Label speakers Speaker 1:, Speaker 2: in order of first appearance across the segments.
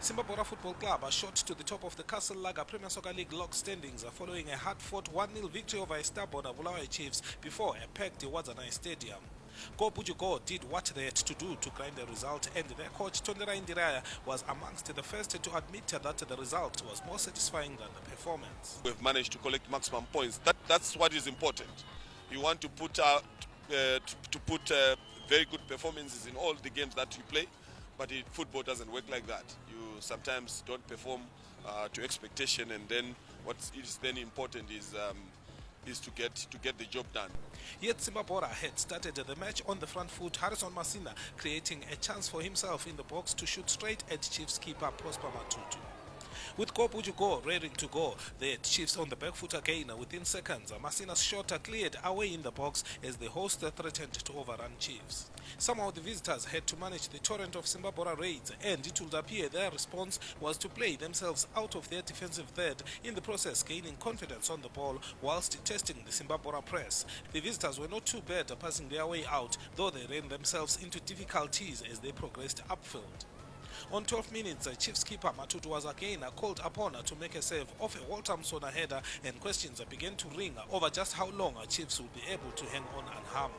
Speaker 1: Simba Bhora Football Club are shot to the top of the Castle Lager Premier Soccer League log standings following a hard-fought 1-0 victory over a stubborn Bulawayo Chiefs before a packed Wadzanai Stadium. Go Buju Go did what they had to do to grind the result, and their coach Tondera Indiraya was amongst the first to admit that the result was more satisfying than the performance.
Speaker 2: We've managed to collect maximum points. That's what is important. You want to put very good performances in all the games that you play, but football doesn't work like that. You sometimes don't perform to expectation, and then what is then important is to get the job done.
Speaker 1: Yet Simba Bhora had started the match on the front foot, Harrison Masina creating a chance for himself in the box to shoot straight at Chiefs keeper Prosper Matutu. With Go Buju Go raring to go, the Chiefs on the back foot again within seconds. Masina's shot cleared away in the box as the host threatened to overrun Chiefs. Somehow the visitors had to manage the torrent of Simba Bhora raids, and it would appear their response was to play themselves out of their defensive third, in the process gaining confidence on the ball whilst testing the Simba Bhora press. The visitors were not too bad passing their way out, though they ran themselves into difficulties as they progressed upfield. On 12 minutes, Chiefs keeper Matutu was again called upon to make a save off a Walter Msona header, and questions began to ring over just how long Chiefs would be able to hang on unharmed.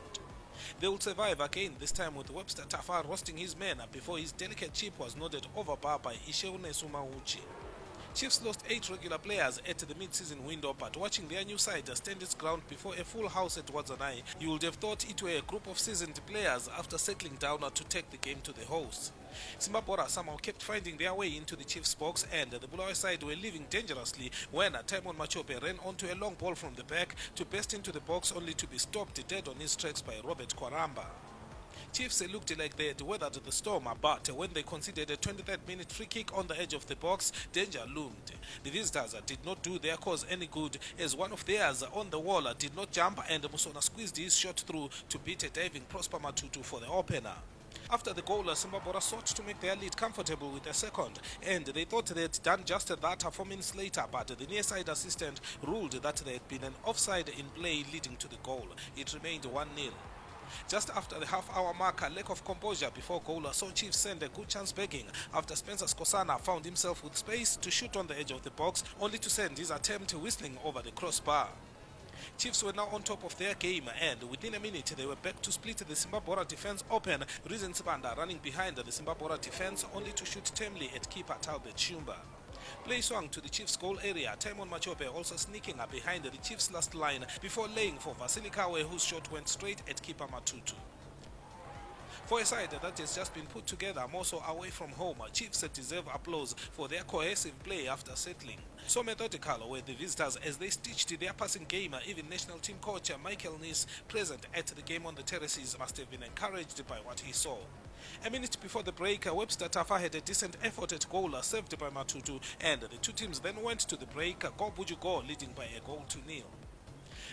Speaker 1: They would survive again, this time with Webster Tafa roasting his men before his delicate chip was nodded over bar by Isheune Sumauchi. Chiefs lost 8 regular players at the mid-season window, but watching their new side stand its ground before a full house at Wadzanai, you would have thought it were a group of seasoned players after settling down to take the game to the hosts. Simba Bhora somehow kept finding their way into the Chiefs box, and the Bulawayo side were living dangerously when Taimon Machope ran onto a long ball from the back to burst into the box, only to be stopped dead on his tracks by Robert Kwaramba. Chiefs looked like they had weathered the storm, but when they conceded a 23rd minute free kick on the edge of the box, danger loomed. The visitors did not do their cause any good, as one of theirs on the wall did not jump, and Musona squeezed his shot through to beat a diving Prosper Matutu for the opener. After the goal, Simba Bhora sought to make their lead comfortable with a second, and they thought they had done just that 4 minutes later, but the near-side assistant ruled that there had been an offside in play leading to the goal. It remained 1-0. Just after the half-hour mark, a lack of composure before goal saw Chiefs send a good chance begging after Spencer Skosana found himself with space to shoot on the edge of the box, only to send his attempt whistling over the crossbar. Chiefs were now on top of their game, and within a minute they were back to split the Simba Bhora defense open, Reason Sibanda running behind the Simba Bhora defense only to shoot tamely at keeper Talbot Shumba. Play swung to the Chiefs' goal area, Taimon Machope also sneaking up behind the Chiefs' last line before laying for Vasily Kawe, whose shot went straight at keeper Matutu. For a side that has just been put together more so away from home, Chiefs deserve applause for their cohesive play after settling. So methodical were the visitors as they stitched their passing game. Even national team coach Michael Nis, present at the game on the terraces, must have been encouraged by what he saw. A minute before the break, Webster Tafa had a decent effort at goal saved by Matutu, and the two teams then went to the break, Go Buju Go leading by a goal to nil.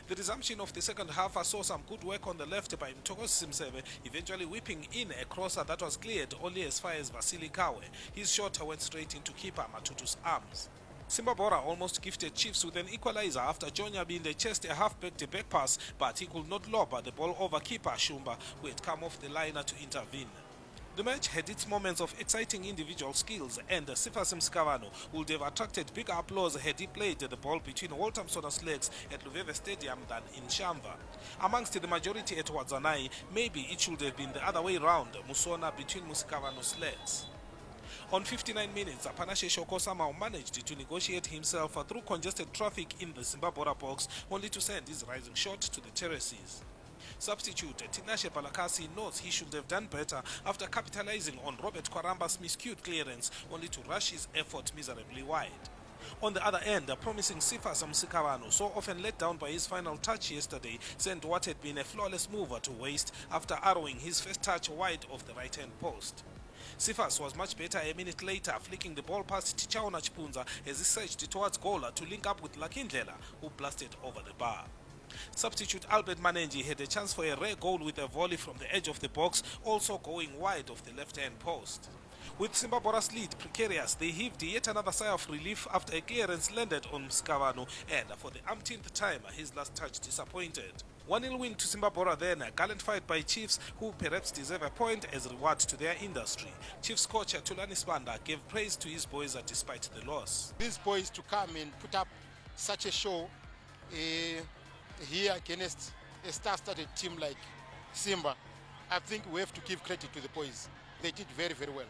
Speaker 1: The resumption of the second half saw some good work on the left by Mtokos Simsebe, eventually whipping in a crosser that was cleared only as far as Vasily Kawe. His shot went straight into keeper Matutu's arms. Simba Bhora almost gifted Chiefs with an equalizer after Jonya Binde chased a half-backed back pass, but he could not lob the ball over keeper Shumba, who had come off the line to intervene. The match had its moments of exciting individual skills, and Sifasim Skavano would have attracted bigger applause had he played the ball between Walter Msona's legs at Luveve Stadium than in Shamva. Amongst the majority at Wadzanai, maybe it should have been the other way round, Musona between Musikavano's legs. On 59 minutes, Panashe Shoko somehow managed to negotiate himself through congested traffic in the Simba Bhora box, only to send his rising shot to the terraces. Substitute Tinashe Palakasi knows he should have done better after capitalizing on Robert Kwaramba's miscued clearance, only to rush his effort miserably wide. On the other end, promising Sifas Msikavano, so often let down by his final touch yesterday, sent what had been a flawless move to waste after arrowing his first touch wide of the right-hand post. Sifas was much better a minute later, flicking the ball past Tichaona Chipunza as he surged towards goal to link up with Lakindlela, who blasted over the bar. Substitute Albert Manenji had a chance for a rare goal with a volley from the edge of the box, also going wide of the left-hand post. With Simba Bhora's lead precarious, they heaved yet another sigh of relief after a clearance landed on Mskavano, and for the umpteenth time his last touch disappointed. 1-0 win to Simba Bhora then, a gallant fight by Chiefs, who perhaps deserve a point as a reward to their industry. Chiefs coach Tulani Spanda gave praise to his boys despite the loss.
Speaker 3: These boys to come and put up such a show here against a star-studded team like Simba, I think we have to give credit to the boys. They did very, very well.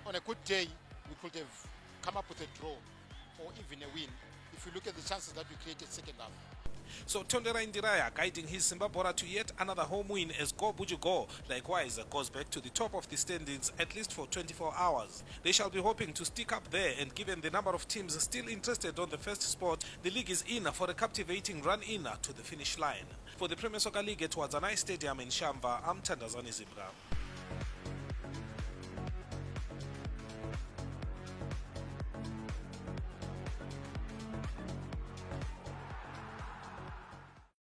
Speaker 3: On a good day, we could have come up with a draw or even a win if you look at the chances that we created second half.
Speaker 1: So Tondera Indiraya guiding his Simba Bhora to yet another home win as Go Buju Go likewise goes back to the top of the standings at least for 24 hours. They shall be hoping to stick up there, and given the number of teams still interested on the first spot, the league is in for a captivating run-in to the finish line. For the Premier Soccer League at Wadzanai Stadium in Shamva, I'm Tandazani Zimbabwe.